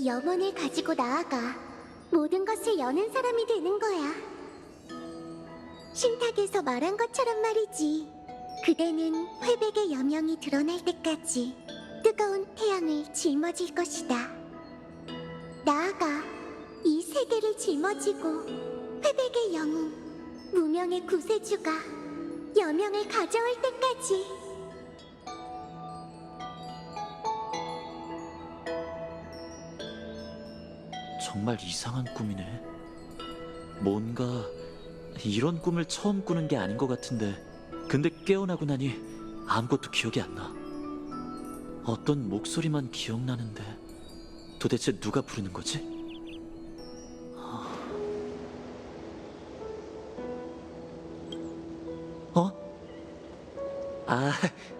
이 염원을 가지고 나아가 모든 것을 여는 사람이 되는 거야. 신탁에서 말한 것처럼 말이지. 그대는 회백의 여명이 드러날 때까지 뜨거운 태양을 짊어질 것이다. 나아가 이 세계를 짊어지고 회백의 영웅, 무명의 구세주가 여명을 가져올 때까지. 정말 이상한 꿈이네. 뭔가 이런 꿈을 처음 꾸는 게 아닌 것 같은데, 근데 깨어나고 나니 아무것도 기억이 안 나. 어떤 목소리만 기억나는데 도대체 누가 부르는 거지? 어? 아,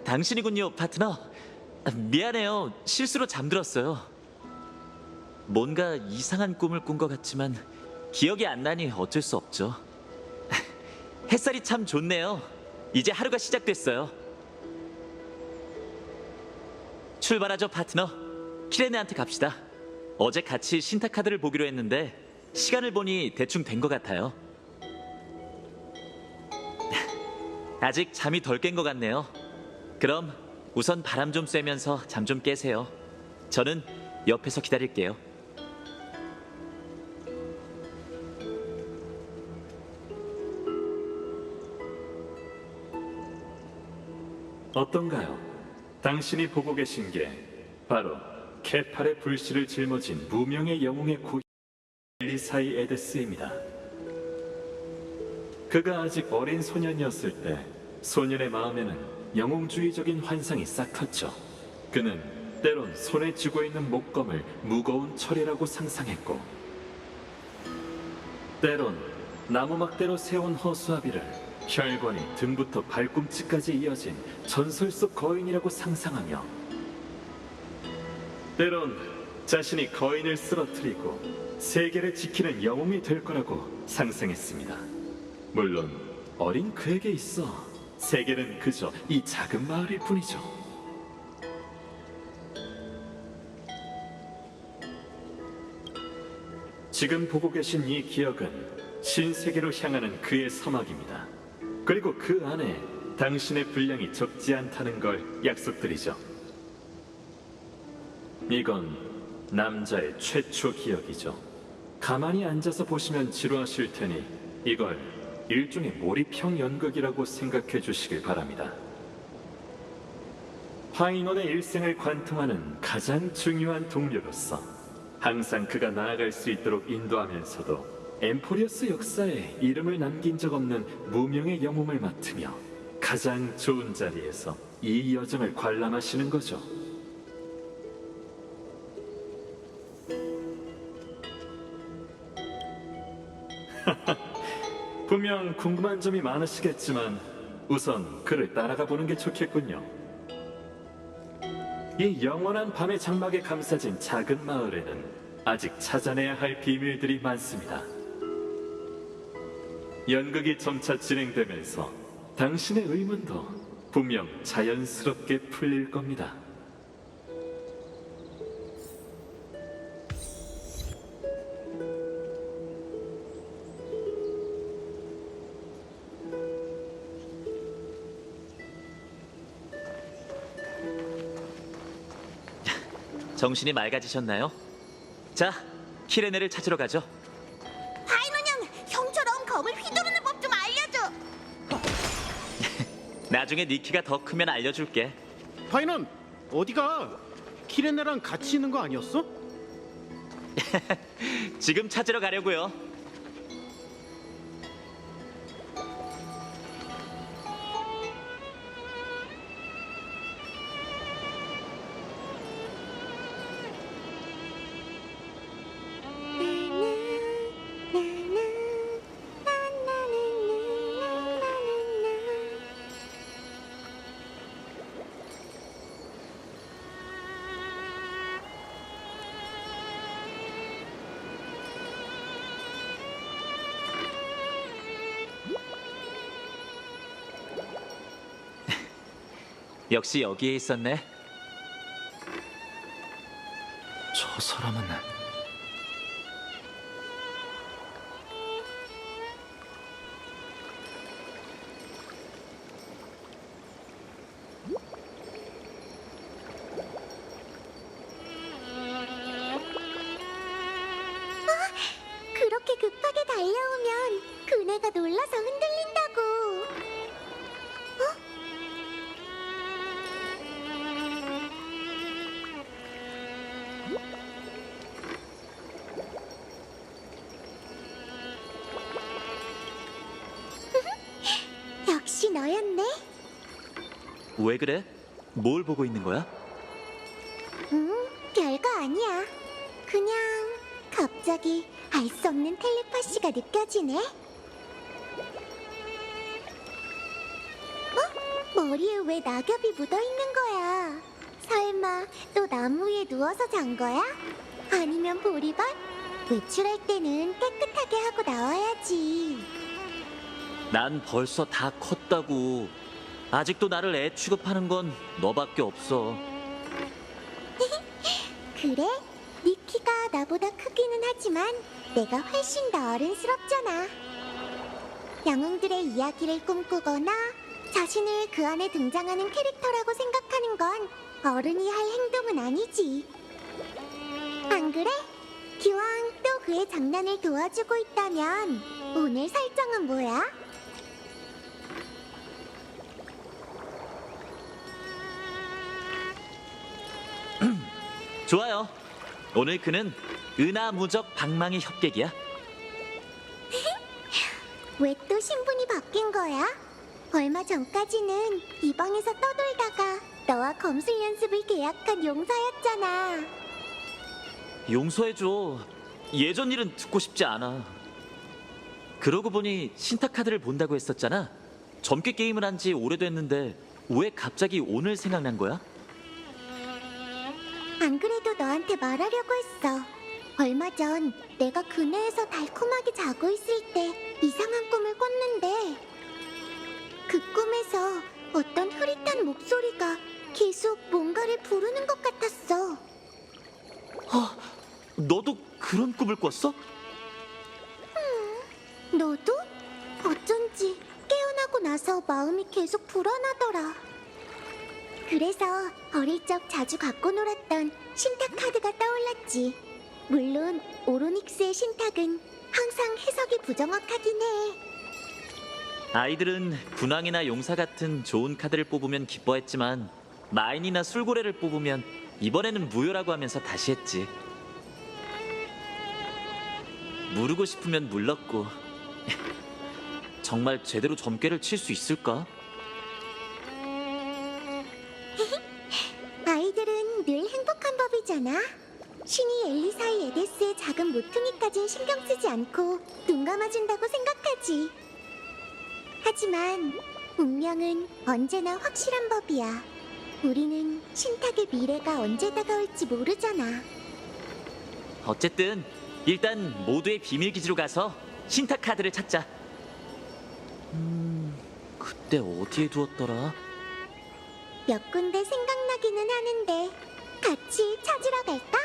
당신이군요, 파트너. 미안해요. 실수로 잠들었어요. 뭔가 이상한 꿈을 꾼 것 같지만 기억이 안 나니 어쩔 수 없죠. 햇살이 참 좋네요. 이제 하루가 시작됐어요. 출발하죠, 파트너. 키레네한테 갑시다. 어제 같이 신탁 카드를 보기로 했는데 시간을 보니 대충 된 것 같아요. 아직 잠이 덜 깬 것 같네요. 그럼 우선 바람 좀 쐬면서 잠 좀 깨세요. 저는 옆에서 기다릴게요. 어떤가요? 당신이 보고 계신 게 바로 케팔의 불씨를 짊어진 무명의 영웅의 고향 엘리사이 에데스입니다. 그가 아직 어린 소년이었을 때 소년의 마음에는 영웅주의적인 환상이 싹 텄죠. 그는 때론 손에 쥐고 있는 목검을 무거운 철이라고 상상했고, 때론 나무막대로 세운 허수아비를 혈관이 등부터 발꿈치까지 이어진 전설 속 거인이라고 상상하며, 때론 자신이 거인을 쓰러뜨리고 세계를 지키는 영웅이 될 거라고 상상했습니다. 물론 어린 그에게 있어 세계는 그저 이 작은 마을일 뿐이죠. 지금 보고 계신 이 기억은 신세계로 향하는 그의 서막입니다. 그리고 그 안에 당신의 분량이 적지 않다는 걸 약속드리죠. 이건 남자의 최초 기억이죠. 가만히 앉아서 보시면 지루하실 테니 이걸 일종의 몰입형 연극이라고 생각해 주시길 바랍니다. 파이논의 일생을 관통하는 가장 중요한 동료로서 항상 그가 나아갈 수 있도록 인도하면서도 엠포리어스 역사에 이름을 남긴 적 없는 무명의 영웅을 맡으며 가장 좋은 자리에서 이 여정을 관람하시는 거죠. 분명 궁금한 점이 많으시겠지만 우선 그를 따라가 보는 게 좋겠군요. 이 영원한 밤의 장막에 감싸진 작은 마을에는 아직 찾아내야 할 비밀들이 많습니다. 연극이 점차 진행되면서 당신의 의문도 분명 자연스럽게 풀릴 겁니다. 정신이 맑아지셨나요? 자, 키레네를 찾으러 가죠. 파이논 형, 형처럼 검을 휘두르는 법 좀 알려줘. 나중에 니키가 더 크면 알려줄게. 파이넌 어디가? 키레네랑 같이 있는 거 아니었어? 지금 찾으러 가려고요. 역시 여기에 있었네. 저 사람은 달려오면 그네가 놀라서 흔들린다고. 역시 너였네. 왜 그래? 뭘 보고 있는 거야? 별거 아니야. 그냥 갑자기 알 수 없는 텔레파시가 느껴지네. 머리에 왜 낙엽이 묻어 있는 거야? 설마 또 나무 위에 누워서 잔 거야? 아니면 보리밭? 외출할 때는 깨끗하게 하고 나와야지. 난 벌써 다 컸다고. 아직도 나를 애 취급하는 건 너밖에 없어. 그래? 네 키가 나보다 크기는 하지만 내가 훨씬 더 어른스럽잖아. 영웅들의 이야기를 꿈꾸거나 자신을 그 안에 등장하는 캐릭터라고 생각하는 건 어른이 할 행동은 아니지. 안 그래? 기왕 또 그의 장난을 도와주고 있다면 오늘 설정은 뭐야? 좋아요. 오늘 그는 은하무적 방망이 협객이야. 왜 또 신분이 바뀐 거야? 얼마 전까지는 이 방에서 떠돌다가 너와 검술 연습을 계약한 용사였잖아. 용서해줘. 예전 일은 듣고 싶지 않아. 그러고 보니 신탁 카드를 본다고 했었잖아. 점괘 게임을 한 지 오래됐는데 왜 갑자기 오늘 생각난 거야? 안 그래도 너한테 말하려고 했어. 얼마 전 내가 그네에서 달콤하게 자고 있을 때 이상한 꿈을 꿨는데 그 꿈에서 어떤 흐릿한 목소리가 계속 뭔가를 부르는 것 같았어. 너도 그런 꿈을 꿨어? 너도? 어쩐지 깨어나고 나서 마음이 계속 불안하더라. 그래서 어릴 적 자주 갖고 놀았던 신탁 카드가 떠올랐지. 물론 오로닉스의 신탁은 항상 해석이 부정확하긴 해. 아이들은 군왕이나 용사 같은 좋은 카드를 뽑으면 기뻐했지만 마인이나 술고래를 뽑으면 이번에는 무효라고 하면서 다시 했지. 무르고 싶으면 물렀고. 정말 제대로 점괘를 칠 수 있을까? 아이들은 늘 행복한 법이잖아. 신이 엘리사의 에데스의 작은 모퉁이까진 신경 쓰지 않고 눈 감아준다고 생각하지. 하지만 운명은 언제나 확실한 법이야. 우리는 신탁의 미래가 언제 다가올지 모르잖아. 어쨌든 일단 모두의 비밀 기지로 가서 신탁 카드를 찾자. 그때 어디에 두었더라? 몇 군데 생각나기는 하는데 같이 찾으러 갈까?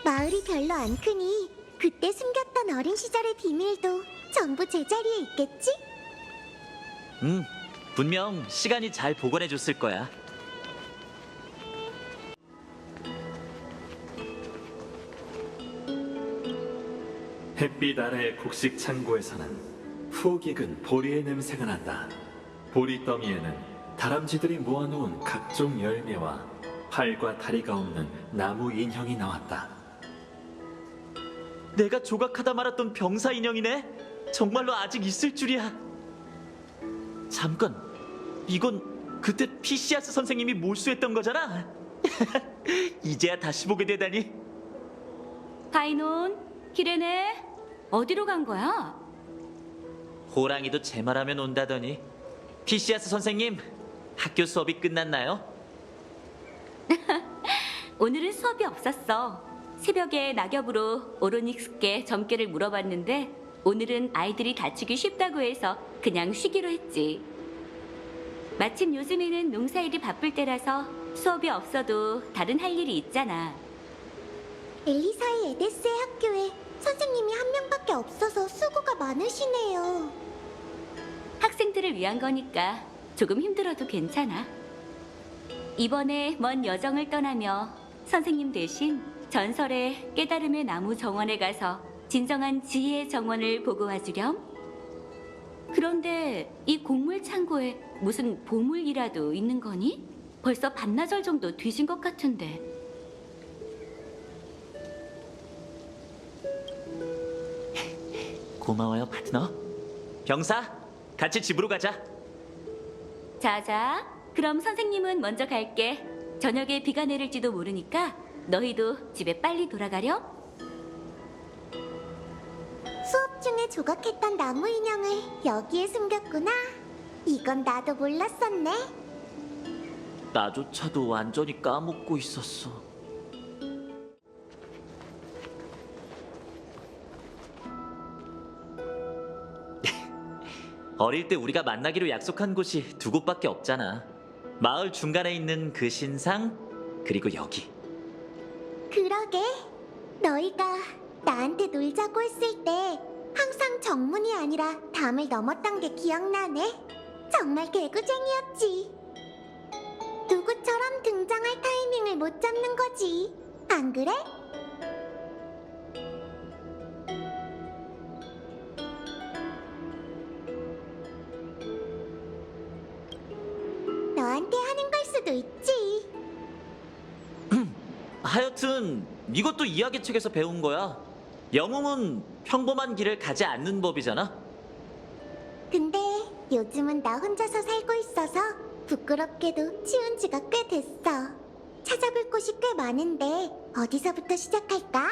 마을이 별로 안 크니 그때 숨겼던 어린 시절의 비밀도 전부 제자리에 있겠지? 분명 시간이 잘 보관해 줬을 거야. 햇빛 아래의 곡식 창고에서는 푹 익은 보리의 냄새가 난다. 보리 더미에는 다람쥐들이 모아놓은 각종 열매와 팔과 다리가 없는 나무 인형이 나왔다. 내가 조각하다 말았던 병사 인형이네? 정말로 아직 있을 줄이야. 잠깐, 이건 그때 피시아스 선생님이 몰수했던 거잖아? 이제야 다시 보게 되다니. 파이논, 키레네, 어디로 간 거야? 호랑이도 제 말하면 온다더니. 피시아스 선생님, 학교 수업이 끝났나요? 오늘은 수업이 없었어. 새벽에 낙엽으로 오로닉스께 점괘를 물어봤는데 오늘은 아이들이 다치기 쉽다고 해서 그냥 쉬기로 했지. 마침 요즘에는 농사일이 바쁠 때라서 수업이 없어도 다른 할 일이 있잖아. 엘리사의 에데스의 학교에 선생님이 한 명밖에 없어서 수고가 많으시네요. 학생들을 위한 거니까 조금 힘들어도 괜찮아. 이번에 먼 여정을 떠나며 선생님 대신 전설의 깨달음의 나무 정원에 가서 진정한 지혜의 정원을 보고 와주렴. 그런데 이 곡물 창고에 무슨 보물이라도 있는 거니? 벌써 반나절 정도 뒤진 것 같은데. 고마워요, 파트너. 병사, 같이 집으로 가자. 자자, 그럼 선생님은 먼저 갈게. 저녁에 비가 내릴지도 모르니까 너희도 집에 빨리 돌아가렴. 수업 중에 조각했던 나무 인형을 여기에 숨겼구나. 이건 나도 몰랐었네. 나조차도 완전히 까먹고 있었어. 어릴 때 우리가 만나기로 약속한 곳이 두 곳밖에 없잖아. 마을 중간에 있는 그 신상, 그리고 여기. 그러게. 너희가 나한테 놀자고 했을 때 항상 정문이 아니라 담을 넘었던 게 기억나네. 정말 개구쟁이였지. 누구처럼 등장할 타이밍을 못 잡는 거지. 안 그래? 너한테 하는 걸 수도 있지. 하여튼 이것도 이야기책에서 배운 거야. 영웅은 평범한 길을 가지 않는 법이잖아. 근데 요즘은 나 혼자서 살고 있어서 부끄럽게도 치운 지가 꽤 됐어. 찾아볼 곳이 꽤 많은데 어디서부터 시작할까?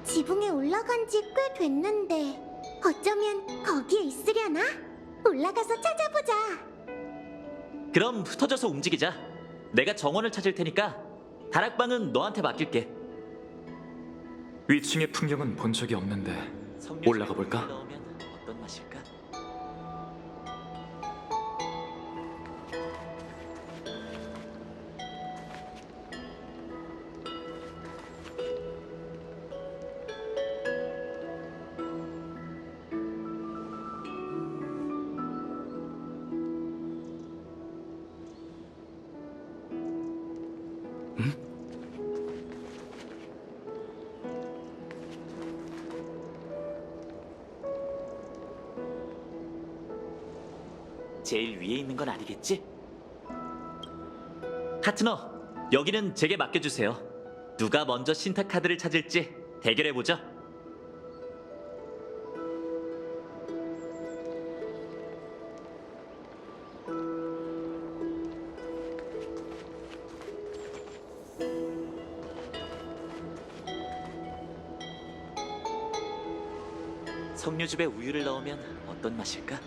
지붕에 올라간 지 꽤 됐는데 어쩌면 거기에 있으려나? 올라가서 찾아보자. 그럼 흩어져서 움직이자. 내가 정원을 찾을 테니까 다락방은 너한테 맡길게. 위층의 풍경은 본 적이 없는데 올라가 볼까? 넣으면 어떤 맛일까? 제일 위에 있는 건 아니겠지? 파트너, 여기는 제게 맡겨주세요. 누가 먼저 신탁 카드를 찾을지 대결해보죠. 석류즙에 우유를 넣으면 어떤 맛일까?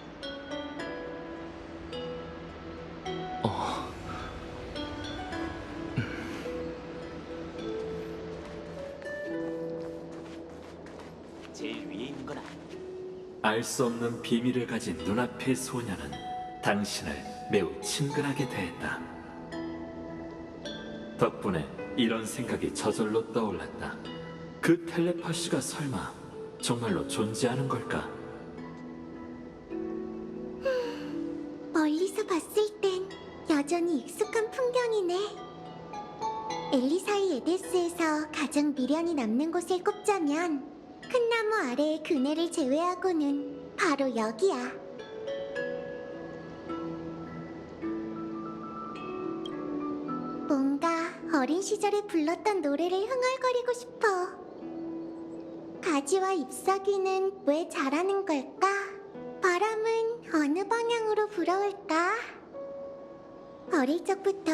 제일 위에 있는 건 아니야. 알 수 없는 비밀을 가진 눈앞의 소녀는 당신을 매우 친근하게 대했다. 덕분에 이런 생각이 저절로 떠올랐다. 그 텔레파시가 설마 정말로 존재하는 걸까? 멀리서 봤을 땐 여전히 익숙한 풍경이네. 엘리사이 에데스에서 가장 미련이 남는 곳을 꼽자면 큰 나무 아래의 그네를 제외하고는 바로 여기야. 뭔가 어린 시절에 불렀던 노래를 흥얼거리고 싶어. 가지와 잎사귀는 왜 자라는 걸까? 바람은 어느 방향으로 불어올까? 어릴 적부터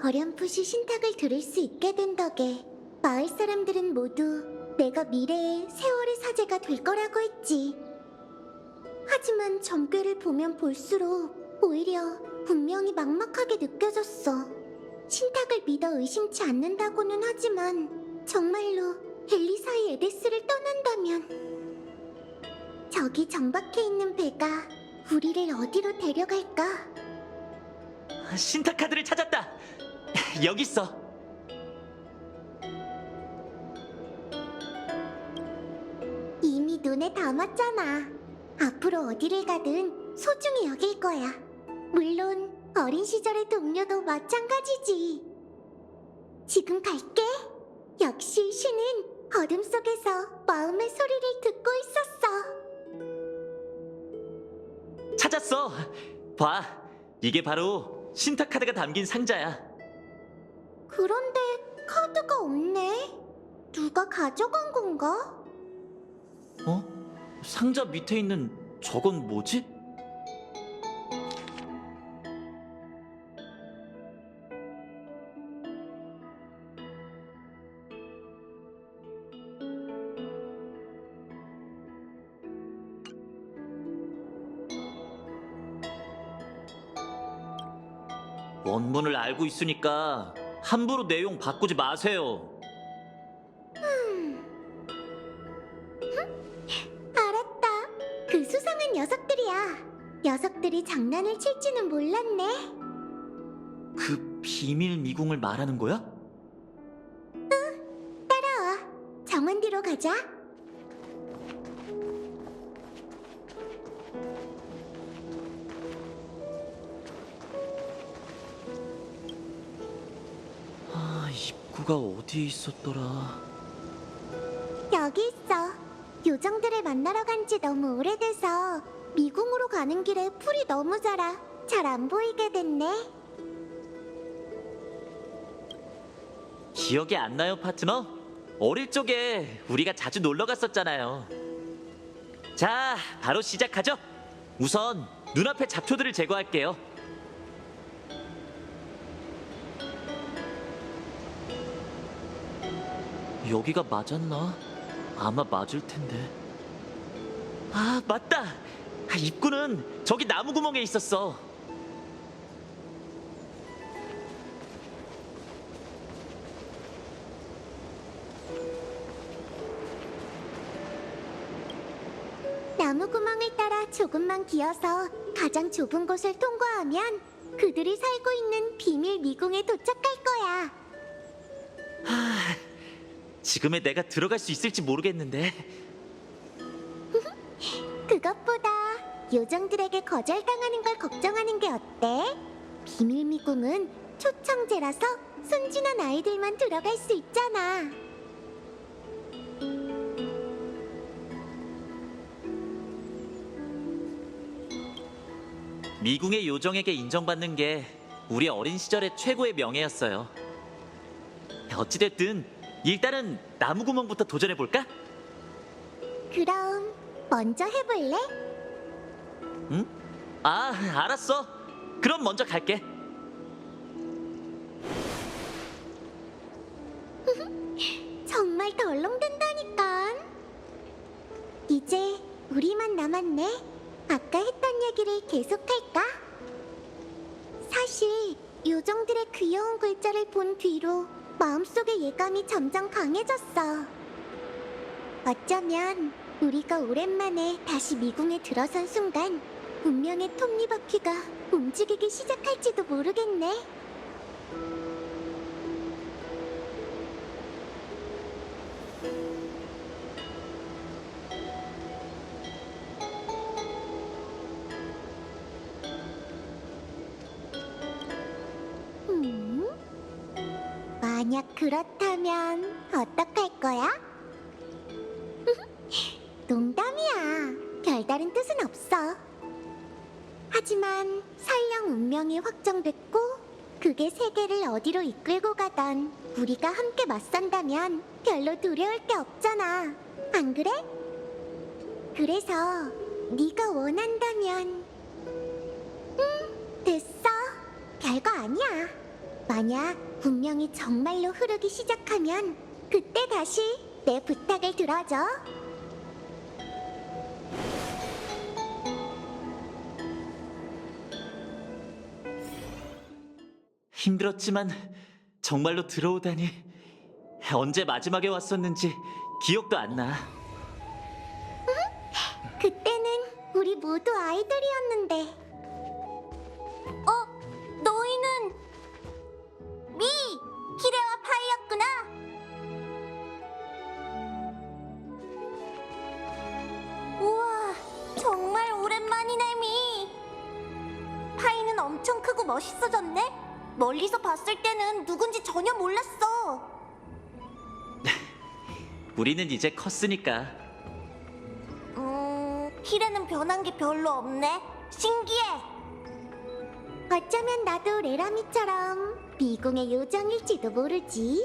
어렴풋이 신탁을 들을 수 있게 된 덕에 마을 사람들은 모두 내가 미래의 세월의 사제가 될 거라고 했지. 하지만 점괘를 보면 볼수록 오히려 분명히 막막하게 느껴졌어. 신탁을 믿어 의심치 않는다고는 하지만 정말로 엘리사의 에데스를 떠난다면 저기 정박해 있는 배가 우리를 어디로 데려갈까? 신탁 카드를 찾았다. 여기 있어. 이미 눈에 담았잖아. 앞으로 어디를 가든 소중히 여길 거야. 물론 어린 시절의 동료도 마찬가지지. 지금 갈게. 역시 신은 어둠 속에서 마음의 소리를 듣고 있었어. 찾았어. 봐, 이게 바로 신탁 카드가 담긴 상자야. 그런데 카드가 없네. 누가 가져간 건가? 어? 상자 밑에 있는 저건 뭐지? 원문을 알고 있으니까 함부로 내용 바꾸지 마세요. 알았다. 그 수상한 녀석들이야. 녀석들이 장난을 칠지는 몰랐네. 그 비밀 미궁을 말하는 거야? 따라와. 정원 뒤로 가자. 아, 입구가 어디에 있었더라? 여기 있어. 요정들을 만나러 간 지 너무 오래돼서 미궁으로 가는 길에 풀이 너무 자라 잘 안 보이게 됐네. 기억이 안 나요, 파트너? 어릴 적에 우리가 자주 놀러 갔었잖아요. 자, 바로 시작하죠. 우선 눈앞의 잡초들을 제거할게요. 여기가 맞았나? 아마 맞을 텐데. 아, 맞다! 입구는 저기 나무 구멍에 있었어. 나무 구멍을 따라 조금만 기어서 가장 좁은 곳을 통과하면 그들이 살고 있는 비밀 미궁에 도착할 거야. 지금의 내가 들어갈 수 있을지 모르겠는데. 그것보다 요정들에게 거절당하는 걸 걱정하는 게 어때? 비밀 미궁은 초청제라서 순진한 아이들만 들어갈 수 있잖아. 미궁의 요정에게 인정받는 게 우리 어린 시절의 최고의 명예였어요. 어찌됐든 일단은 나무 구멍부터 도전해볼까? 그럼 먼저 해볼래? 응? 아, 알았어. 그럼 먼저 갈게. 정말 덜렁댄다니까. 이제 우리만 남았네. 아까 했던 얘기를 계속할까? 사실 요정들의 귀여운 글자를 본 뒤로 마음속의 예감이 점점 강해졌어. 어쩌면 우리가 오랜만에 다시 미궁에 들어선 순간 운명의 톱니바퀴가 움직이기 시작할지도 모르겠네. 만약 그렇다면 어떡할 거야? 농담이야. 별다른 뜻은 없어. 하지만 설령 운명이 확정됐고 그게 세계를 어디로 이끌고 가던 우리가 함께 맞선다면 별로 두려울 게 없잖아. 안 그래? 그래서 네가 원한다면 됐어. 별거 아니야. 만약 운명이 정말로 흐르기 시작하면 그때 다시 내 부탁을 들어줘. 힘들었지만 정말로 들어오다니. 언제 마지막에 왔었는지 기억도 안 나. 그때는 우리 모두 아이들이었는데. 너희는 미! 키레와 파이였구나. 우와, 정말 오랜만이네, 미. 파이는 엄청 크고 멋있어졌네? 멀리서 봤을 때는 누군지 전혀 몰랐어. 우리는 이제 컸으니까. 키레는 변한 게 별로 없네. 신기해. 어쩌면 나도 레라미처럼 미궁의 요정일지도 모르지.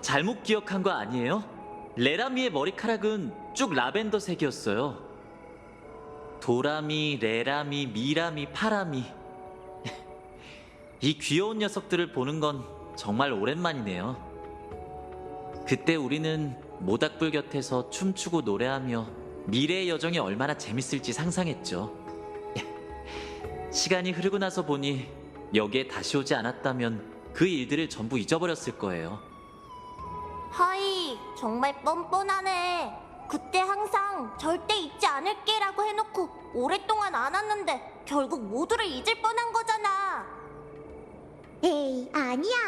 잘못 기억한 거 아니에요? 레라미의 머리카락은 쭉 라벤더색이었어요. 도라미, 레라미, 미라미, 파라미. 이 귀여운 녀석들을 보는 건 정말 오랜만이네요. 그때 우리는 모닥불 곁에서 춤추고 노래하며 미래의 여정이 얼마나 재밌을지 상상했죠. 시간이 흐르고 나서 보니 여기에 다시 오지 않았다면 그 일들을 전부 잊어버렸을 거예요. 하이, 정말 뻔뻔하네. 그때 항상 절대 잊지 않을게라고 해놓고 오랫동안 안 왔는데 결국 모두를 잊을 뻔한 거잖아. 에이, 아니야.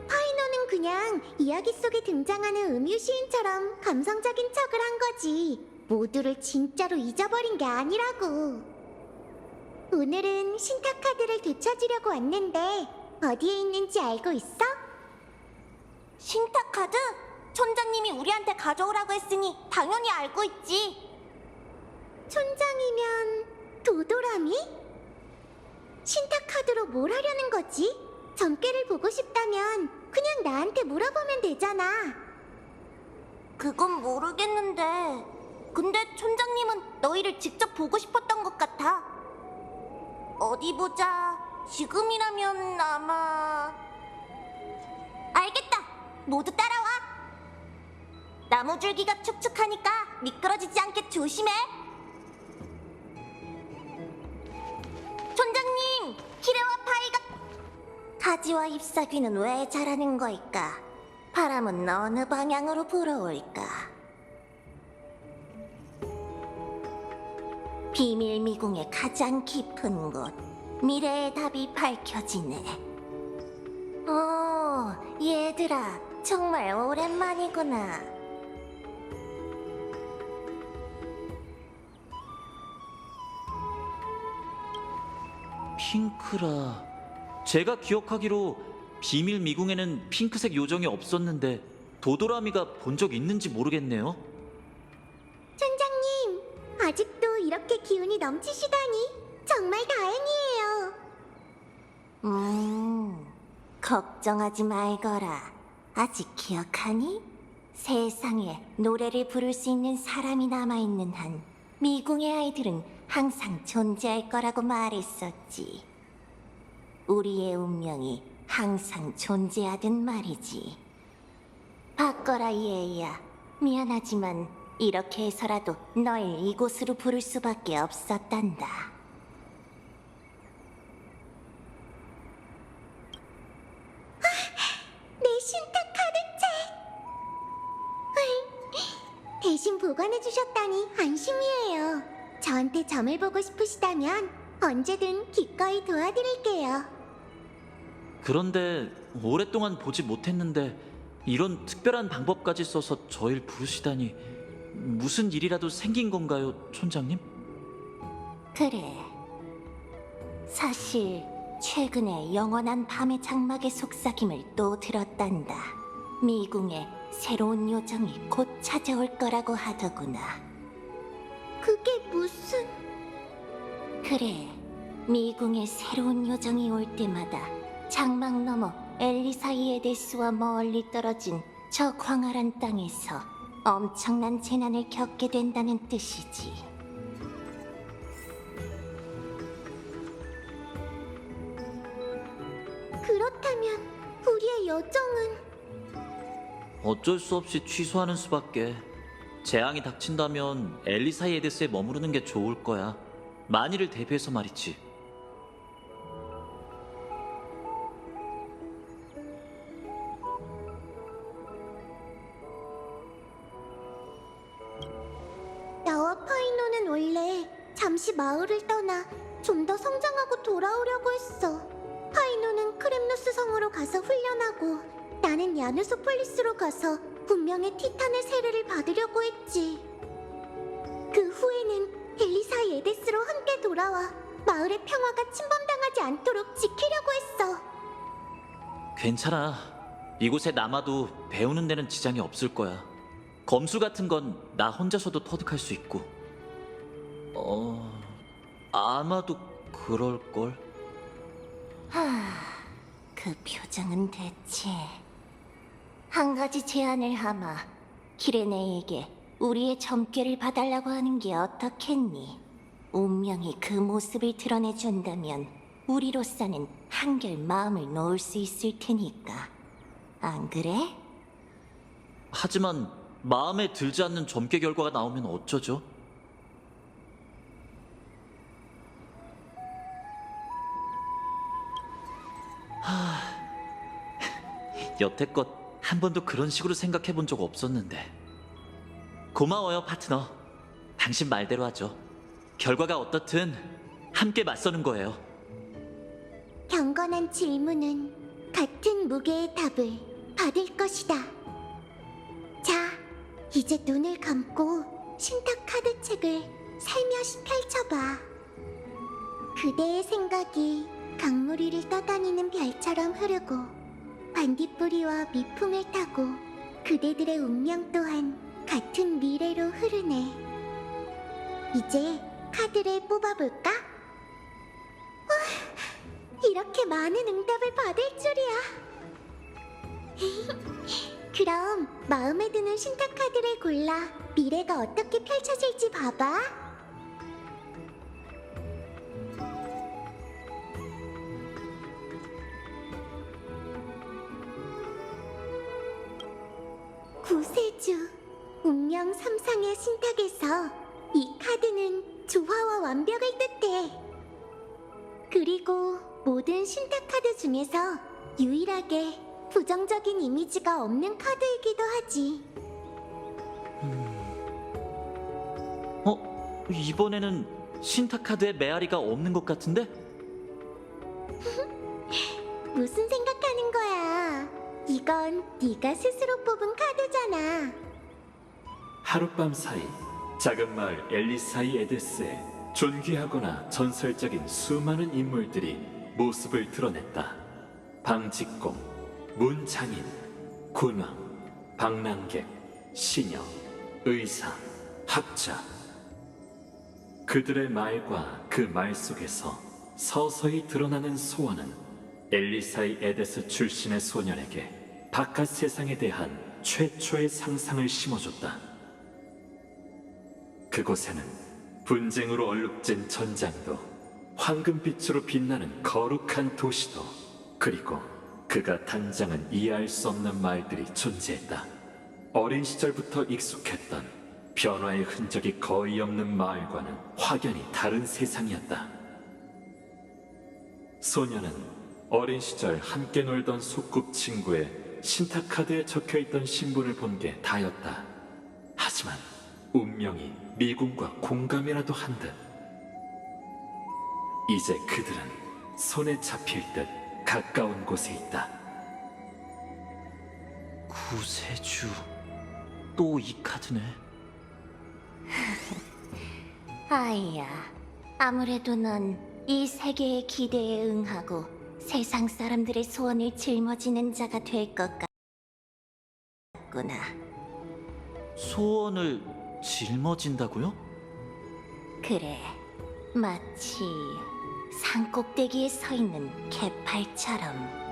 파이노는 그냥 이야기 속에 등장하는 음유 시인처럼 감성적인 척을 한 거지. 모두를 진짜로 잊어버린 게 아니라고. 오늘은 신탁 카드를 되찾으려고 왔는데 어디에 있는지 알고 있어? 신탁 카드? 촌장님이 우리한테 가져오라고 했으니 당연히 알고 있지. 촌장이면 도도라미? 신탁 카드로 뭘 하려는 거지? 점괘를 보고 싶다면 그냥 나한테 물어보면 되잖아. 그건 모르겠는데. 근데 촌장님은 너희를 직접 보고 싶었던 것 같아. 어디 보자. 지금이라면 아마... 알겠다. 모두 따라와. 나무줄기가 축축하니까 미끄러지지 않게 조심해. 촌장님, 키레와 파이가... 가지와 잎사귀는 왜 자라는 걸까? 바람은 어느 방향으로 불어올까? 비밀 미궁의 가장 깊은 곳, 미래의 답이 밝혀지네. 얘들아, 정말 오랜만이구나. 핑크라. 제가 기억하기로 비밀 미궁에는 핑크색 요정이 없었는데 도도라미가 본 적 있는지 모르겠네요. 촌장님, 아직도 이렇게 기운이 넘치시다니 정말 다행이에요. 걱정하지 말거라. 아직 기억하니? 세상에 노래를 부를 수 있는 사람이 남아있는 한 미궁의 아이들은 항상 존재할 거라고 말했었지. 우리의 운명이 항상 존재하든 말이지. 바꿔라 얘야. 미안하지만 이렇게 해서라도 널 이곳으로 부를 수밖에 없었단다. 내 신탁 카드책! 대신 보관해 주셨다니 안심이에요. 저한테 점을 보고 싶으시다면 언제든 기꺼이 도와드릴게요. 그런데 오랫동안 보지 못했는데 이런 특별한 방법까지 써서 저희를 부르시다니 무슨 일이라도 생긴 건가요, 촌장님? 그래. 사실 최근에 영원한 밤의 장막의 속삭임을 또 들었단다. 미궁에 새로운 요정이 곧 찾아올 거라고 하더구나. 그게 무슨... 그래. 미궁에 새로운 요정이 올 때마다 장막 너머 엘리사이에데스와 멀리 떨어진 저 광활한 땅에서 엄청난 재난을 겪게 된다는 뜻이지. 그렇다면 우리의 여정은... 어쩔 수 없이 취소하는 수밖에. 재앙이 닥친다면 엘리사이에데스에 머무르는 게 좋을 거야. 만일을 대비해서 말이지. 나와 파이노는 원래 잠시 마을을 떠나 좀 더 성장하고 돌아오려고 했어. 파이노는 크렘누스 성으로 가서 훈련하고 나는 야누소폴리스로 가서 분명히 티탄의 세례를 받으려고 했지. 그 후에는 엘리사의 에데스로 함께 돌아와 마을의 평화가 침범당하지 않도록 지키려고 했어. 괜찮아. 이곳에 남아도 배우는 데는 지장이 없을 거야. 검술 같은 건 나 혼자서도 터득할 수 있고. 아마도 그럴걸? 그 표정은 대체. 한 가지 제안을 하마. 키레네에게 우리의 점괘를 봐달라고 하는 게 어떻겠니? 운명이 그 모습을 드러내준다면 우리로서는 한결 마음을 놓을 수 있을 테니까. 안 그래? 하지만 마음에 들지 않는 점괘 결과가 나오면 어쩌죠? 여태껏 한 번도 그런 식으로 생각해 본 적 없었는데. 고마워요, 파트너. 당신 말대로 하죠. 결과가 어떻든 함께 맞서는 거예요. 경건한 질문은 같은 무게의 답을 받을 것이다. 자, 이제 눈을 감고 신탁 카드 책을 살며시 펼쳐봐. 그대의 생각이 강물 위를 떠다니는 별처럼 흐르고 반딧불이와 미풍을 타고 그대들의 운명 또한 같은 미래로 흐르네. 이제 카드를 뽑아볼까? 이렇게 많은 응답을 받을 줄이야. 그럼 마음에 드는 신탁 카드를 골라 미래가 어떻게 펼쳐질지 봐봐. 구세주, 운명 3상의 신탁에서 이 카드는 조화와 완벽을 뜻해. 그리고 모든 신탁 카드 중에서 유일하게 부정적인 이미지가 없는 카드이기도 하지. 이번에는 신탁 카드에 메아리가 없는 것 같은데? 무슨 생각하는 거야? 이건 네가 스스로 뽑은 카드잖아. 하룻밤 사이 작은 마을 엘리사이 에데스에 존귀하거나 전설적인 수많은 인물들이 모습을 드러냈다. 방직공, 문장인, 군왕, 방랑객, 시녀, 의사, 학자. 그들의 말과 그 말 속에서 서서히 드러나는 소원은 엘리사이 에데스 출신의 소년에게 바깥 세상에 대한 최초의 상상을 심어줬다. 그곳에는 분쟁으로 얼룩진 전장도, 황금빛으로 빛나는 거룩한 도시도, 그리고 그가 단장은 이해할 수 없는 말들이 존재했다. 어린 시절부터 익숙했던 변화의 흔적이 거의 없는 마을과는 확연히 다른 세상이었다. 소녀는 어린 시절 함께 놀던 소꿉친구의 신탁 카드에 적혀있던 신분을 본 게 다였다. 하지만 운명이 미궁과 공감이라도 한 듯 이제 그들은 손에 잡힐 듯 가까운 곳에 있다. 구세주. 또 이 카드네. 아이야, 아무래도 넌 이 세계의 기대에 응하고 세상 사람들의 소원을 짊어지는 자가 될 것 같구나. 소원을 짊어진다고요? 그래, 마치 산 꼭대기에 서 있는 개팔처럼.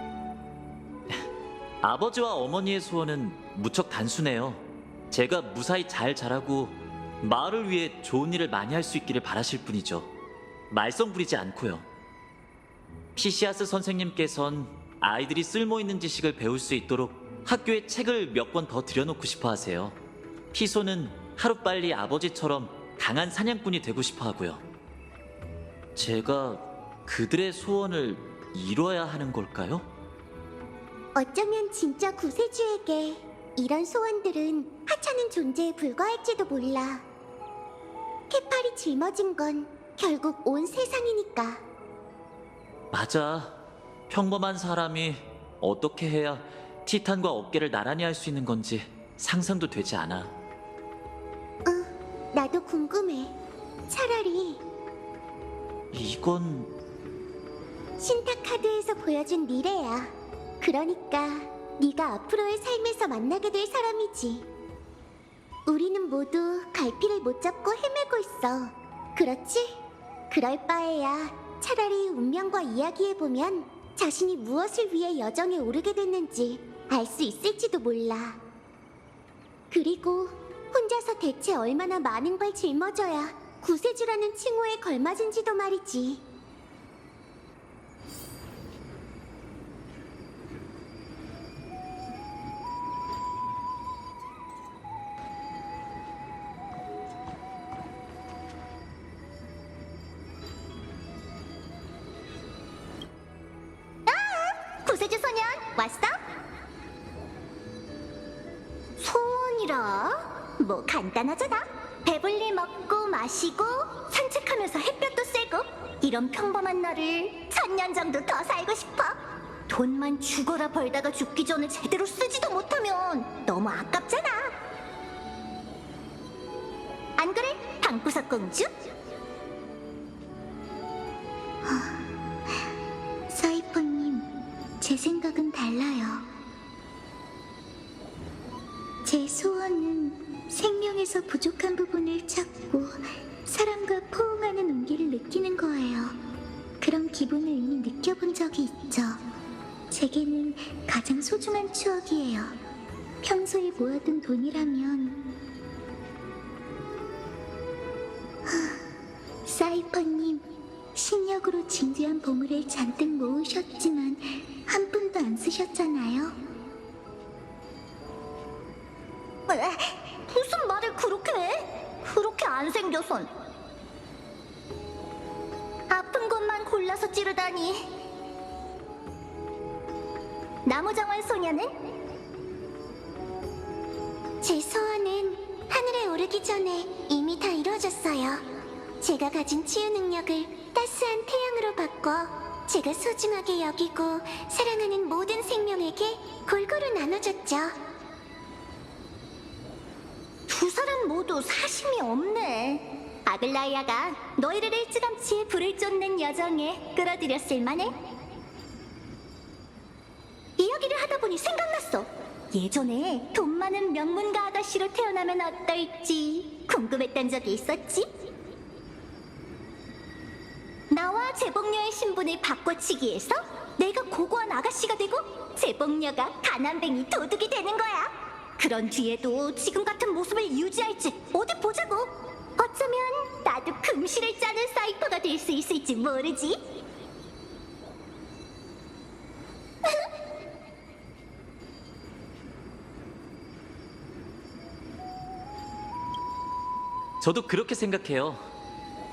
아버지와 어머니의 소원은 무척 단순해요. 제가 무사히 잘 자라고 마을을 위해 좋은 일을 많이 할 수 있기를 바라실 뿐이죠. 말썽 부리지 않고요. 피시아스 선생님께선 아이들이 쓸모있는 지식을 배울 수 있도록 학교에 책을 몇 권 더 들여놓고 싶어 하세요. 피소는 하루빨리 아버지처럼 강한 사냥꾼이 되고 싶어 하고요. 제가 그들의 소원을 이뤄야 하는 걸까요? 어쩌면 진짜 구세주에게 이런 소원들은 하찮은 존재에 불과할지도 몰라. 캐팔이 짊어진 건 결국 온 세상이니까. 맞아. 평범한 사람이 어떻게 해야 티탄과 어깨를 나란히 할 수 있는 건지 상상도 되지 않아. 나도 궁금해. 차라리 이건 신탁카드에서 보여준 미래야. 그러니까 네가 앞으로의 삶에서 만나게 될 사람이지. 우리는 모두 갈피를 못 잡고 헤매고 있어. 그렇지? 그럴 바에야 차라리 운명과 이야기해보면 자신이 무엇을 위해 여정에 오르게 됐는지 알 수 있을지도 몰라. 그리고 혼자서 대체 얼마나 많은 걸 짊어져야 구세주라는 칭호에 걸맞은지도 말이지. 구세주 소년 왔어? 소원이라? 뭐 간단하잖아. 배불리 먹고 마시고 산책하면서 햇볕도 쐬고 이런 평범한 나를 1000년 정도 더 살고 싶어. 돈만 죽어라 벌다가 죽기 전에 제대로 쓰지도 못하면 너무 아깝잖아. 안 그래? 방구석 공주? 사이퍼님, 제 생각은 달라요. 제 소원은 생명에서 부족한 부분을 찾고 사람과 포옹하는 온기를 느끼는 거예요. 그런 기분을 이미 느껴본 적이 있죠. 제게는 가장 소중한 추억이에요. 평소에 모아둔 돈이라면... 사이퍼님, 신력으로 진귀한 보물을 잔뜩 모으셨지만 한 푼도 안 쓰셨잖아요. 무슨 말을 그렇게 해? 그렇게 안 생겨선. 아픈 곳만 골라서 찌르다니. 나무정원 소녀는? 제 소원은 하늘에 오르기 전에 이미 다 이루어졌어요. 제가 가진 치유 능력을 따스한 태양으로 바꿔 제가 소중하게 여기고 사랑하는 모든 생명에게 골고루 나눠줬죠. 두 사람 모두 사심이 없네. 아글라이아가 너희를 일찌감치 불을 쫓는 여정에 끌어들였을 만해. 이야기를 하다 보니 생각났어. 예전에 돈 많은 명문가 아가씨로 태어나면 어떨지 궁금했던 적이 있었지? 나와 제복녀의 신분을 바꿔치기해서 내가 고고한 아가씨가 되고 제복녀가 가난뱅이 도둑이 되는 거야. 그런 뒤에도 지금 같은 모습을 유지할지 어디 보자고. 어쩌면 나도 금실을 짜는 사이퍼가 될 수 있을지 모르지. 저도 그렇게 생각해요.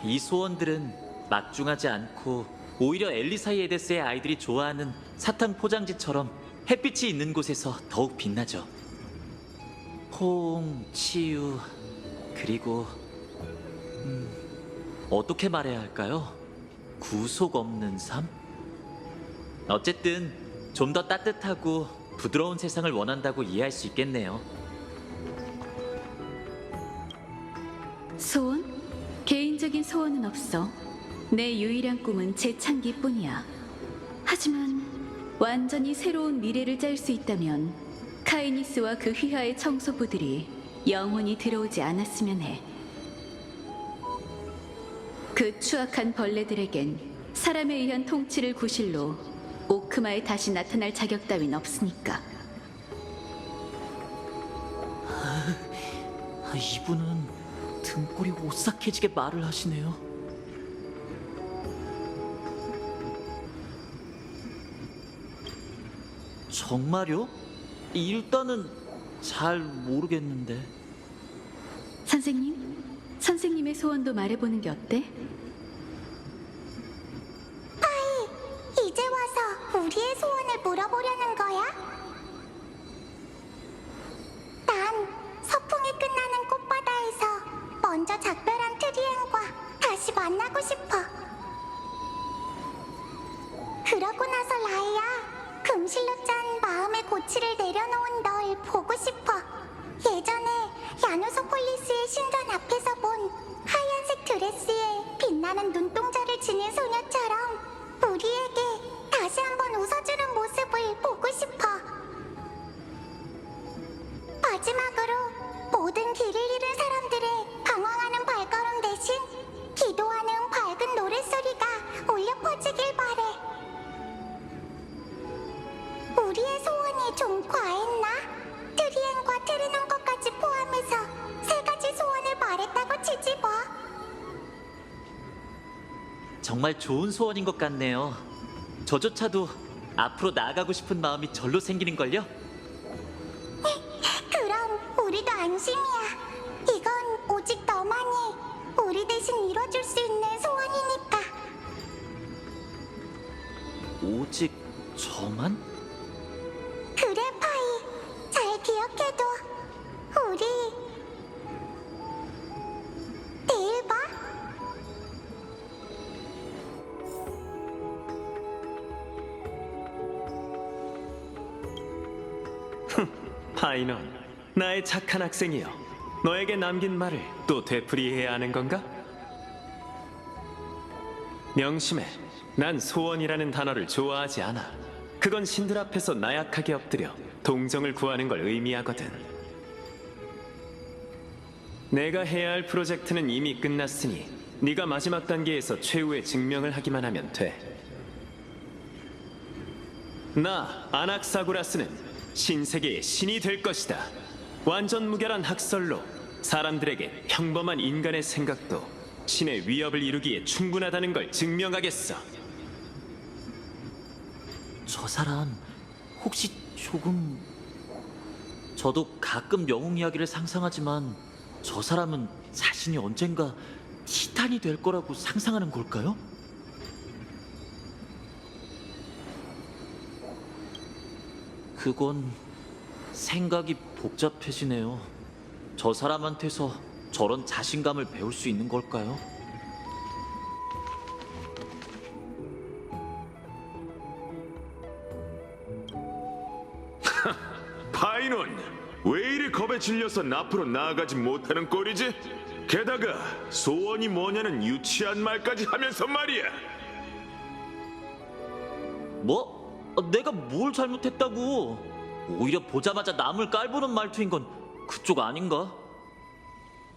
이 소원들은 막중하지 않고 오히려 엘리사이에데스의 아이들이 좋아하는 사탕 포장지처럼 햇빛이 있는 곳에서 더욱 빛나죠. 포옹, 치유, 그리고 어떻게 말해야 할까요? 구속 없는 삶? 어쨌든 좀 더 따뜻하고 부드러운 세상을 원한다고 이해할 수 있겠네요. 소원? 개인적인 소원은 없어. 내 유일한 꿈은 재창기뿐이야. 하지만 완전히 새로운 미래를 짤 수 있다면 카이니스와 그 휘하의 청소부들이 영원히 들어오지 않았으면 해. 그 추악한 벌레들에겐 사람에 의한 통치를 구실로 오크마에 다시 나타날 자격 따윈 없으니까. 이분은 등골이 오싹해지게 말을 하시네요. 정말요? 일단은 잘 모르겠는데. 선생님의 소원도 말해보는 게 어때? 이제 와서 우리의 소원을 물어보려는 거야? 난 서풍이 끝나는 꽃바다에서 먼저 작별한 트리엔과 다시 만나고 싶어. 그러고 나서 라이야, 금실로 짠 마음의 고치를 내려놓은 널 보고 싶어. 야누소폴리스의 신전 앞에서 본 하얀색 드레스에 빛나는 눈동자를 지닌 소녀처럼 우리에게 다시 한번 웃어주는 모습을 보고 싶어. 마지막으로 모든 길을 잃은 사람들의 방황하는 발걸음 대신 기도하는 밝은 노랫소리가 울려 퍼지길 바래. 우리의 소원이 좀 과했나? 트리엔과 트리논 것까지 포함해서 3가지 소원을 말했다고 치지 뭐. 정말 좋은 소원인 것 같네요. 저조차도 앞으로 나아가고 싶은 마음이 절로 생기는걸요? 그럼 우리도 안심이야. 이건 오직 너만이 우리 대신 이뤄줄 수 있는 소원이니까. 오직 저만? 그래, 파이. 잘 기억해둬. 우리 내일 봐. 파이넌, 나의 착한 학생이여. 너에게 남긴 말을 또 되풀이해야 하는 건가? 명심해. 난 소원이라는 단어를 좋아하지 않아. 그건 신들 앞에서 나약하게 엎드려 동정을 구하는 걸 의미하거든. 내가 해야 할 프로젝트는 이미 끝났으니 네가 마지막 단계에서 최후의 증명을 하기만 하면 돼. 나 아낙사구라스는 신세계의 신이 될 것이다. 완전 무결한 학설로 사람들에게 평범한 인간의 생각도 신의 위협을 이루기에 충분하다는 걸 증명하겠어. 저 사람 혹시 조금... 저도 가끔 영웅 이야기를 상상하지만 저 사람은 자신이 언젠가 티탄이 될 거라고 상상하는 걸까요? 그건 생각이 복잡해지네요. 저 사람한테서 저런 자신감을 배울 수 있는 걸까요? 파이논, 왜 이리 겁에 질려서 앞으로 나아가지 못하는 꼴이지? 게다가 소원이 뭐냐는 유치한 말까지 하면서 말이야. 뭐? 내가 뭘 잘못했다고? 오히려 보자마자 남을 깔보는 말투인 건 그쪽 아닌가?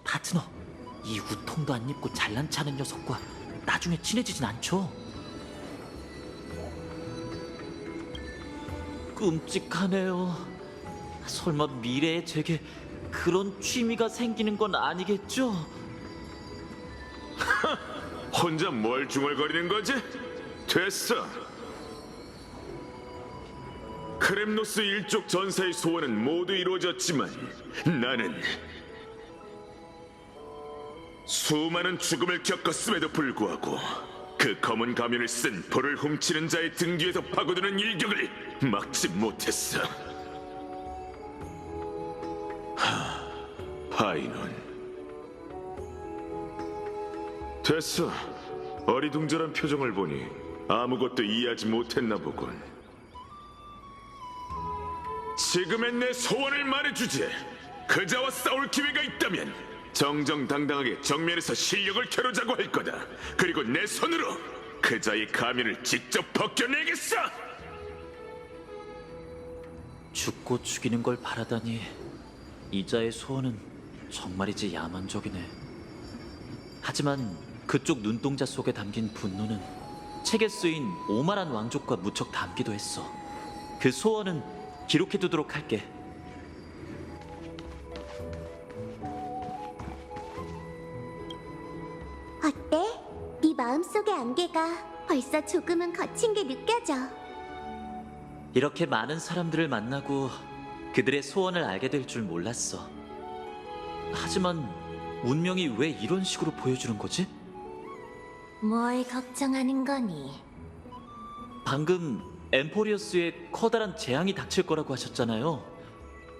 파트너, 이 우통도 안 입고 잘난 체하는 녀석과 나중에 친해지진 않죠? 끔찍하네요. 설마 미래의 제게 그런 취미가 생기는 건 아니겠죠? 혼자 뭘 중얼거리는 거지? 됐어. 크렘노스 일족 전사의 소원은 모두 이루어졌지만 나는 수많은 죽음을 겪었음에도 불구하고 그 검은 가면을 쓴 불을 훔치는 자의 등 뒤에서 파고드는 일격을 막지 못했어. 파이논. 됐어. 어리둥절한 표정을 보니 아무것도 이해하지 못했나 보군. 지금의 내 소원을 말해주지. 그자와 싸울 기회가 있다면 정정당당하게 정면에서 실력을 겨루자고 할 거다. 그리고 내 손으로 그자의 가면을 직접 벗겨내겠어. 죽고 죽이는 걸 바라다니 이자의 소원은 정말이지 야만적이네. 하지만 그쪽 눈동자 속에 담긴 분노는 책에 쓰인 오만한 왕족과 무척 닮기도 했어. 그 소원은 기록해두도록 할게. 어때? 네 마음속의 안개가 벌써 조금은 거친 게 느껴져. 이렇게 많은 사람들을 만나고 그들의 소원을 알게 될 줄 몰랐어. 하지만 운명이 왜 이런 식으로 보여주는 거지? 뭘 걱정하는 거니? 방금 엠포리어스에 커다란 재앙이 닥칠 거라고 하셨잖아요.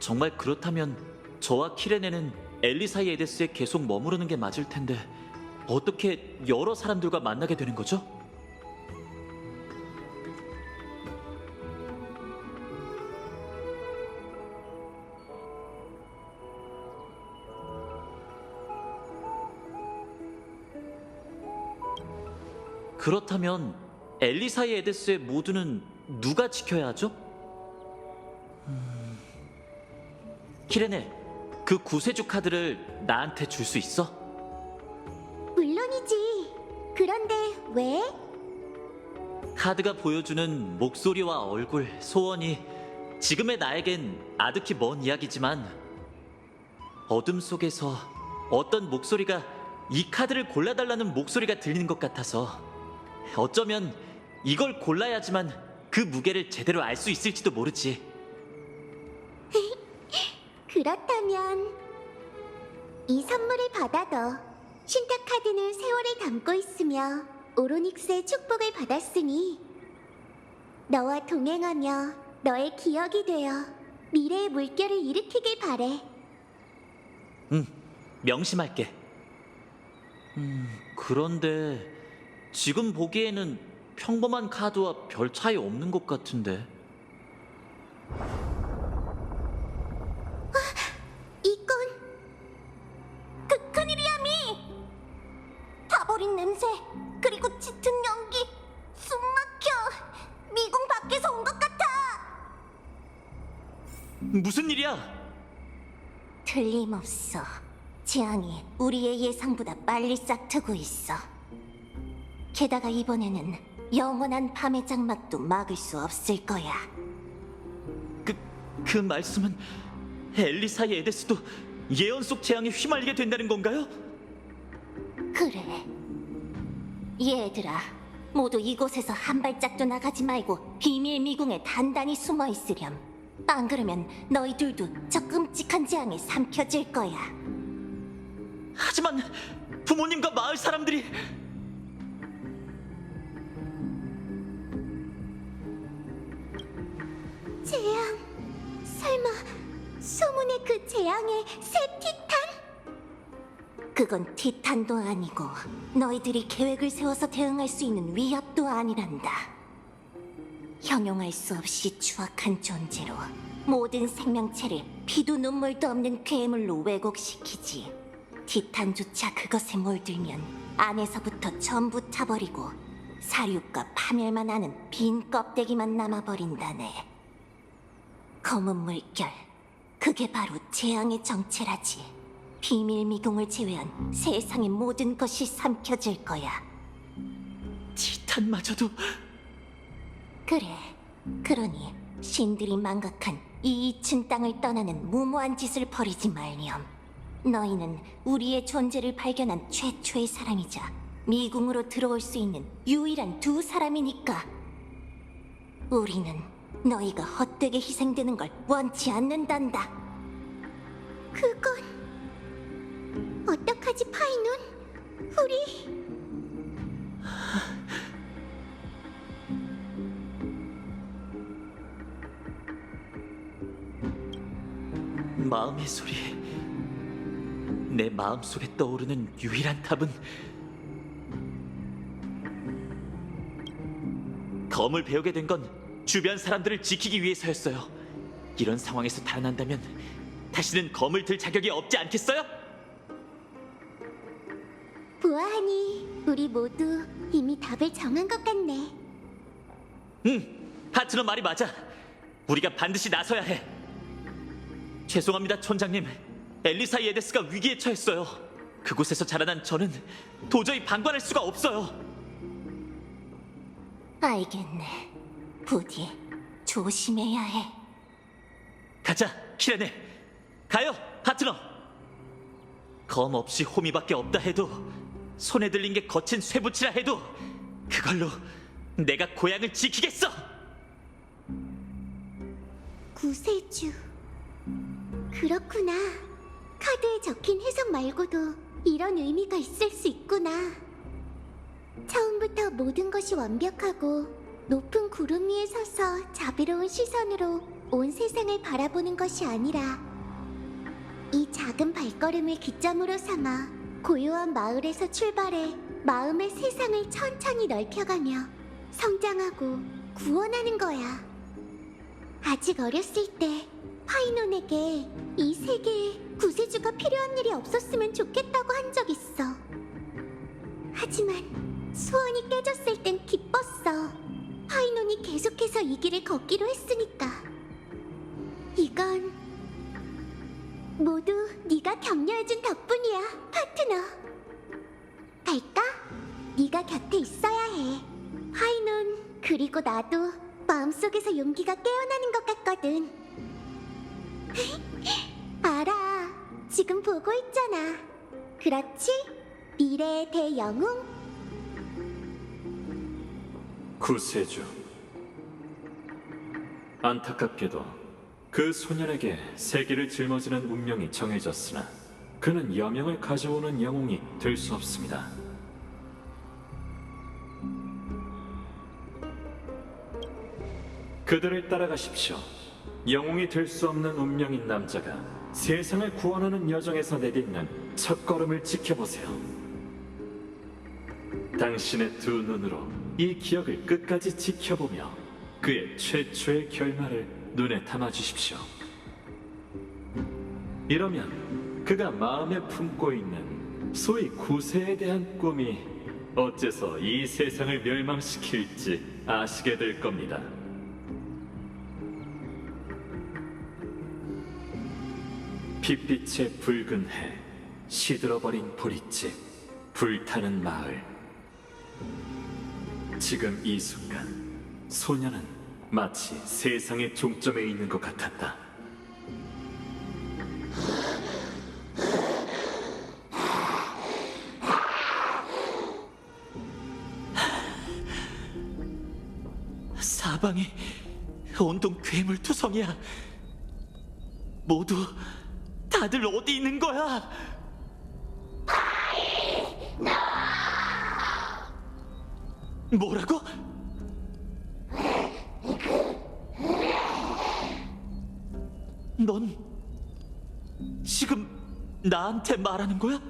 정말 그렇다면 저와 키레네는 엘리사이 에데스에 계속 머무르는 게 맞을 텐데 어떻게 여러 사람들과 만나게 되는 거죠? 그렇다면 엘리사의 에데스의 모두는 누가 지켜야 하죠? 키레네, 그 구세주 카드를 나한테 줄 수 있어? 물론이지. 그런데 왜? 카드가 보여주는 목소리와 얼굴, 소원이 지금의 나에겐 아득히 먼 이야기지만 어둠 속에서 어떤 목소리가 이 카드를 골라달라는 목소리가 들리는 것 같아서 어쩌면 이걸 골라야지만 그 무게를 제대로 알 수 있을지도 모르지. 그렇다면 이 선물을 받아도 신탁 카드는 세월을 담고 있으며 오로닉스의 축복을 받았으니 너와 동행하며 너의 기억이 되어 미래의 물결을 일으키길 바래. 응, 명심할게. 그런데 지금 보기에는 평범한 카드와 별 차이 없는 것 같은데. 이건 큰일이야, 미! 타버린 냄새, 그리고 짙은 연기. 숨 막혀. 미궁 밖에서 온 것 같아. 무슨 일이야? 틀림없어. 재앙이 우리의 예상보다 빨리 싹트고 있어. 게다가 이번에는 영원한 밤의 장막도 막을 수 없을 거야. 그 말씀은 엘리사의 에데스도 예언 속 재앙에 휘말리게 된다는 건가요? 그래. 얘들아, 모두 이곳에서 한 발짝도 나가지 말고 비밀 미궁에 단단히 숨어 있으렴. 안 그러면 너희들도 저 끔찍한 재앙에 삼켜질 거야. 하지만 부모님과 마을 사람들이 재앙. 설마 소문의 그 재앙의 새 티탄? 그건 티탄도 아니고 너희들이 계획을 세워서 대응할 수 있는 위협도 아니란다. 형용할 수 없이 추악한 존재로 모든 생명체를 피도 눈물도 없는 괴물로 왜곡시키지. 티탄조차 그것에 몰들면 안에서부터 전부 타버리고 사륙과 파멸만 하는 빈 껍데기만 남아버린다네. 검은 물결, 그게 바로 재앙의 정체라지. 비밀 미궁을 제외한 세상의 모든 것이 삼켜질 거야. 티탄마저도. 그래, 그러니 신들이 망각한 이 2층 땅을 떠나는 무모한 짓을 벌이지 말렴. 너희는 우리의 존재를 발견한 최초의 사람이자 미궁으로 들어올 수 있는 유일한 두 사람이니까. 우리는 너희가 헛되게 희생되는 걸 원치 않는단다. 그건 어떡하지, 파이논? 우리 마음의 소리. 내 마음속에 떠오르는 유일한 답은 검을 배우게 된 건 주변 사람들을 지키기 위해서였어요. 이런 상황에서 달아난다면 다시는 검을 들 자격이 없지 않겠어요? 보아하니 우리 모두 이미 답을 정한 것 같네. 파트너 말이 맞아. 우리가 반드시 나서야 해. 죄송합니다, 촌장님. 엘리사 예데스가 위기에 처했어요. 그곳에서 자라난 저는 도저히 방관할 수가 없어요. 알겠네. 부디 조심해야 해. 가자, 키레네. 가요, 파트너. 검 없이 호미밖에 없다 해도, 손에 들린 게 거친 쇠붙이라 해도 그걸로 내가 고향을 지키겠어. 구세주. 그렇구나. 카드에 적힌 해석 말고도 이런 의미가 있을 수 있구나. 처음부터 모든 것이 완벽하고 높은 구름 위에 서서 자비로운 시선으로 온 세상을 바라보는 것이 아니라 이 작은 발걸음을 기점으로 삼아 고요한 마을에서 출발해 마음의 세상을 천천히 넓혀가며 성장하고 구원하는 거야. 아직 어렸을 때 파이논에게 이 세계에 구세주가 필요한 일이 없었으면 좋겠다고 한 적 있어. 하지만 소원이 깨졌을 땐 기뻤어. 하이논이 계속해서 이 길을 걷기로 했으니까. 이건 모두 네가 격려해준 덕분이야, 파트너. 갈까? 네가 곁에 있어야 해. 하이논, 그리고 나도 마음속에서 용기가 깨어나는 것 같거든. 알아. 지금 보고 있잖아. 그렇지? 미래의 대영웅? 구세주. 안타깝게도 그 소년에게 세계를 짊어지는 운명이 정해졌으나 그는 여명을 가져오는 영웅이 될 수 없습니다. 그들을 따라가십시오. 영웅이 될 수 없는 운명인 남자가 세상을 구원하는 여정에서 내딛는 첫걸음을 지켜보세요. 당신의 두 눈으로 이 기억을 끝까지 지켜보며 그의 최초의 결말을 눈에 담아주십시오. 이러면 그가 마음에 품고 있는 소위 구세에 대한 꿈이 어째서 이 세상을 멸망시킬지 아시게 될 겁니다. 핏빛의 붉은 해, 시들어버린 보릿집, 불타는 마을. 지금 이 순간 소녀는 마치 세상의 종점에 있는 것 같았다. 사방이 온통 괴물투성이야. 모두 다들 어디 있는 거야? 뭐라고? 넌 지금 나한테 말하는 거야?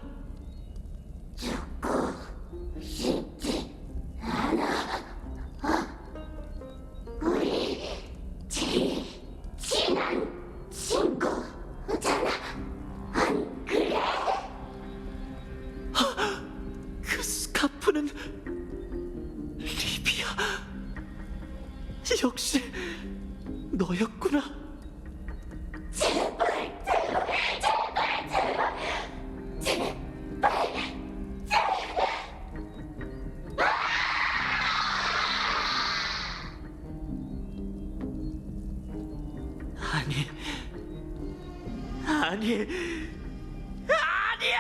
그 스카프는 리비아. 역시 너였구나. 아니, 아니, 아니야!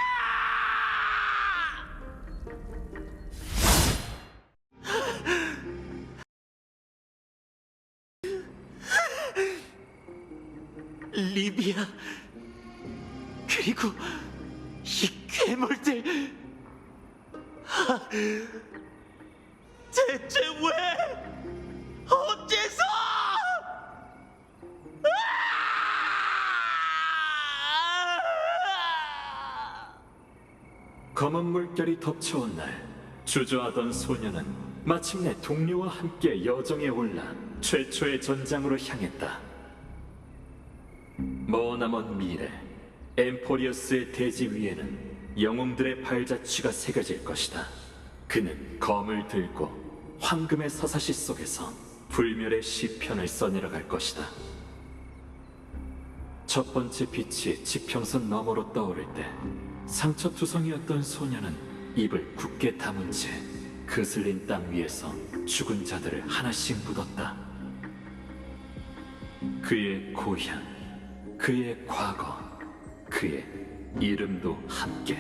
리비아, 그리고 이 괴물들, 대체 왜? 어째서? 검은 물결이 덮쳐온 날, 주저하던 소녀는 마침내 동료와 함께 여정에 올라 최초의 전장으로 향했다. 머나먼 미래, 엠포리어스의 대지 위에는 영웅들의 발자취가 새겨질 것이다. 그는 검을 들고 황금의 서사시 속에서 불멸의 시편을 써내려갈 것이다. 첫 번째 빛이 지평선 너머로 떠오를 때 상처투성이었던 소녀는 입을 굳게 다문 채 그슬린 땅 위에서 죽은 자들을 하나씩 묻었다. 그의 고향, 그의 과거, 그의 이름도 함께.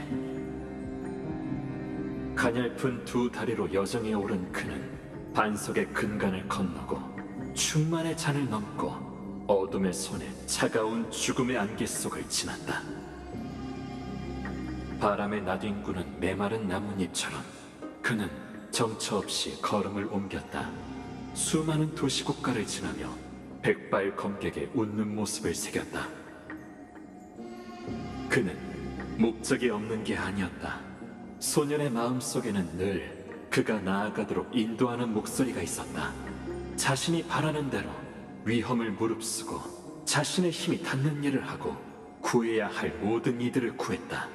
가냘픈 두 다리로 여정에 오른 그는 반석의 근간을 건너고 충만의 잔을 넘고 어둠의 손에 차가운 죽음의 안개 속을 지났다. 바람에 나뒹구는 메마른 나뭇잎처럼 그는 정처 없이 걸음을 옮겼다. 수많은 도시국가를 지나며 백발 검객의 웃는 모습을 새겼다. 그는 목적이 없는 게 아니었다. 소년의 마음속에는 늘 그가 나아가도록 인도하는 목소리가 있었다. 자신이 바라는 대로 위험을 무릅쓰고 자신의 힘이 닿는 일을 하고 구해야 할 모든 이들을 구했다.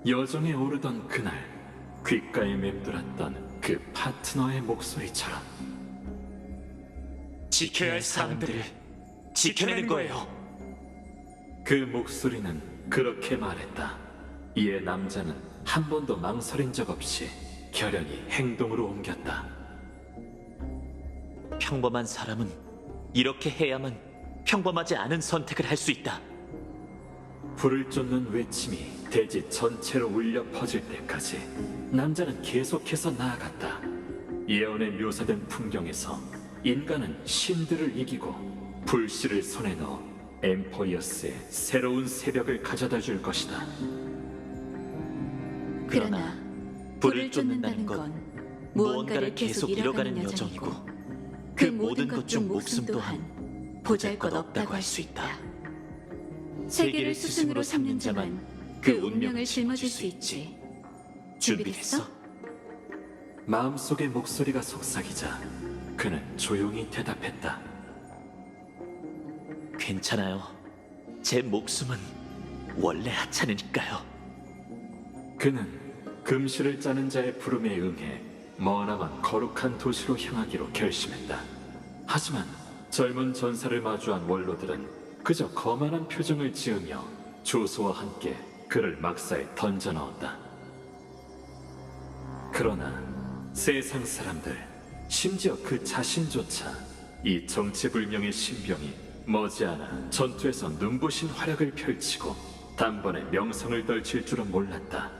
여정에 오르던 그날 귓가에 맴돌았던 그 파트너의 목소리처럼. 지켜야 할 사람들을 지켜내는 거예요. 그 목소리는 그렇게 말했다. 이에 남자는 한 번도 망설인 적 없이 결연히 행동으로 옮겼다. 평범한 사람은 이렇게 해야만 평범하지 않은 선택을 할 수 있다. 불을 쫓는 외침이 대지 전체로 울려 퍼질 때까지 남자는 계속해서 나아갔다. 예언에 묘사된 풍경에서 인간은 신들을 이기고 불씨를 손에 넣어 엠포이어스의 새로운 새벽을 가져다 줄 것이다. 그러나 불을 쫓는다는 건 무언가를 계속 이뤄가는 여정이고 그 모든 것 중 목숨 또한 보잘것없다고 할 수 있다. 세계를 스승으로 삼는 자만 그 운명을 짊어질 수 있지. 준비됐어? 마음속의 목소리가 속삭이자 그는 조용히 대답했다. 괜찮아요. 제 목숨은 원래 하찮으니까요. 그는 금실을 짜는 자의 부름에 응해 머나먼 거룩한 도시로 향하기로 결심했다. 하지만 젊은 전사를 마주한 원로들은 그저 거만한 표정을 지으며 조소와 함께 그를 막사에 던져 넣었다. 그러나 세상 사람들, 심지어 그 자신조차 이 정체불명의 신병이 머지않아 전투에서 눈부신 활약을 펼치고 단번에 명성을 떨칠 줄은 몰랐다.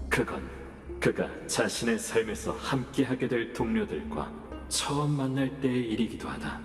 그건 그가 자신의 삶에서 함께하게 될 동료들과 처음 만날 때의 일이기도 하다.